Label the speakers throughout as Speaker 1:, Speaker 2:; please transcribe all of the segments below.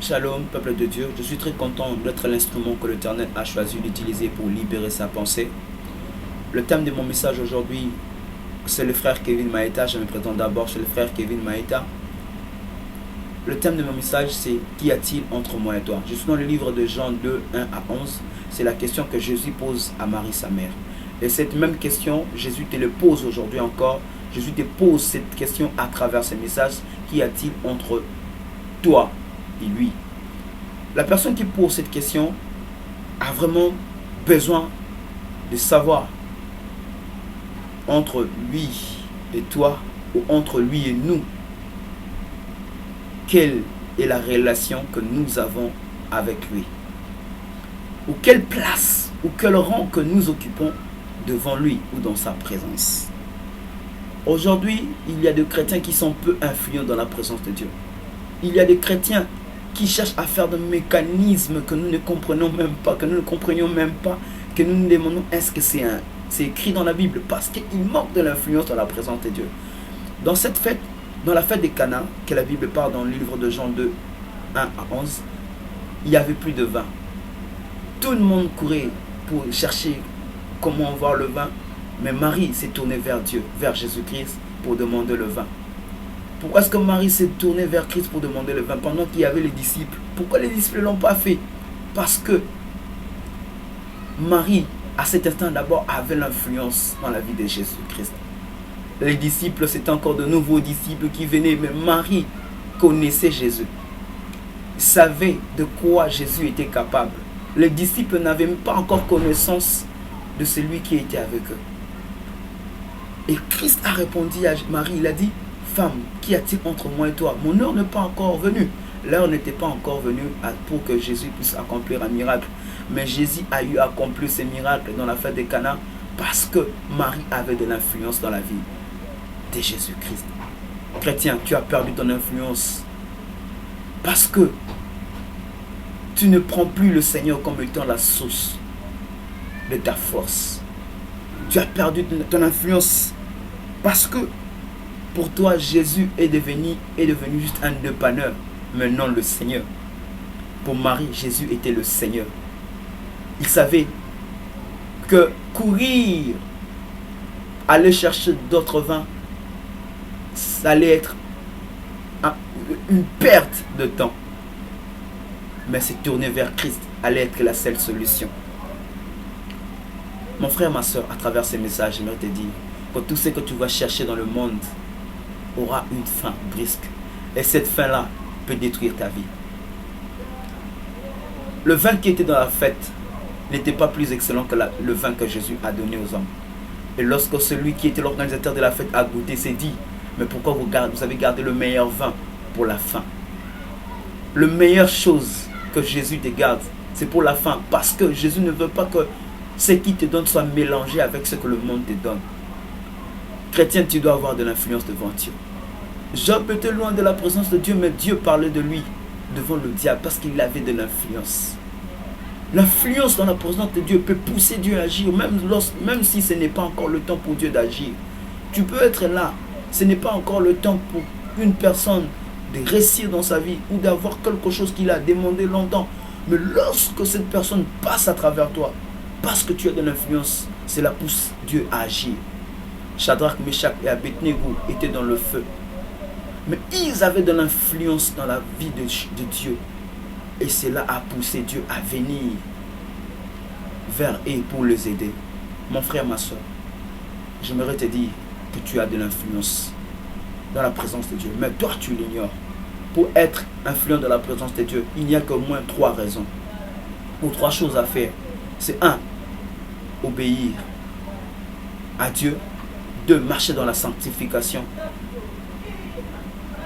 Speaker 1: Shalom, peuple de Dieu. Je suis très content d'être l'instrument que l'Éternel a choisi d'utiliser pour libérer sa pensée. Le thème de mon message aujourd'hui, c'est le frère Kevin Maeta. Je me présente d'abord, c'est le frère Kevin Maeta. Le thème de mon message, c'est « Qu'y a-t-il entre moi et toi ?» Je suis dans le livre de Jean 2, 1 à 11. C'est la question que Jésus pose à Marie, sa mère. Et cette même question, Jésus te le pose aujourd'hui encore. Jésus te pose cette question à travers ce message. Qu'y a-t-il entre toi et lui? La personne qui pose cette question a vraiment besoin de savoir entre lui et toi, ou entre lui et nous, quelle est la relation que nous avons avec lui, ou quelle place ou quel rang que nous occupons devant lui ou dans sa présence. Aujourd'hui, il y a des chrétiens qui sont peu influents dans la présence de Dieu. Il y a des chrétiens qui cherchent à faire des mécanismes que nous ne comprenons même pas, que nous ne comprenions même pas, que nous nous demandons est-ce que c'est écrit dans la Bible, parce qu'il manque de l'influence dans la présence de Dieu. Dans cette fête, dans la fête des Cana, que la Bible parle dans le livre de Jean 2, 1 à 11, il n'y avait plus de vin. Tout le monde courait pour chercher comment voir le vin, mais Marie s'est tournée vers Dieu, vers Jésus-Christ, pour demander le vin. Pourquoi est-ce que Marie s'est tournée vers Christ pour demander le vin pendant qu'il y avait les disciples? Pourquoi les disciples ne l'ont pas fait? Parce que Marie, à cet instant d'abord, avait l'influence dans la vie de Jésus-Christ. Les disciples, c'était encore de nouveaux disciples qui venaient, mais Marie connaissait Jésus, savait de quoi Jésus était capable. Les disciples n'avaient même pas encore connaissance de celui qui était avec eux. Et Christ a répondu à Marie, il a dit: femme, qu'y a-t-il entre moi et toi? Mon heure n'est pas encore venue. L'heure n'était pas encore venue pour que Jésus puisse accomplir un miracle. Mais Jésus a eu à accomplir ce miracle dans la fête des Cana parce que Marie avait de l'influence dans la vie de Jésus-Christ. Chrétien, tu as perdu ton influence parce que tu ne prends plus le Seigneur comme étant la source de ta force. Tu as perdu ton influence parce que pour toi, Jésus est devenu juste un dépanneur, mais non le Seigneur. Pour Marie, Jésus était le Seigneur. Il savait que courir, aller chercher d'autres vins, ça allait être une perte de temps. Mais se tourner vers Christ allait être la seule solution. Mon frère, ma soeur, à travers ces messages, j'aimerais te dire que tout ce que tu vas chercher dans le monde aura une fin brusque. Et cette fin-là peut détruire ta vie. Le vin qui était dans la fête n'était pas plus excellent que le vin que Jésus a donné aux hommes. Et lorsque celui qui était l'organisateur de la fête a goûté, s'est dit: mais pourquoi vous avez gardé le meilleur vin pour la fin? La meilleure chose que Jésus te garde, c'est pour la fin. Parce que Jésus ne veut pas que ce qu'il te donne soit mélangé avec ce que le monde te donne. Chrétien, tu dois avoir de l'influence devant Dieu. Job était loin de la présence de Dieu, mais Dieu parlait de lui devant le diable parce qu'il avait de l'influence. L'influence dans la présence de Dieu peut pousser Dieu à agir, même si ce n'est pas encore le temps pour Dieu d'agir. Tu peux être là, ce n'est pas encore le temps pour une personne de réussir dans sa vie ou d'avoir quelque chose qu'il a demandé longtemps. Mais lorsque cette personne passe à travers toi, parce que tu as de l'influence, cela pousse Dieu à agir. Shadrach, Meshach et Abednego étaient dans le feu. Mais ils avaient de l'influence dans la vie de Dieu. Et cela a poussé Dieu à venir vers eux pour les aider. Mon frère, ma soeur, j'aimerais te dire que tu as de l'influence dans la présence de Dieu. Mais toi, tu l'ignores. Pour être influent dans la présence de Dieu, il n'y a qu'au moins 3 raisons. Ou 3 choses à faire. C'est 1, obéir à Dieu. 2, marcher dans la sanctification.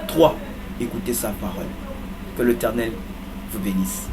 Speaker 1: 3, écouter sa parole. Que l'Éternel vous bénisse.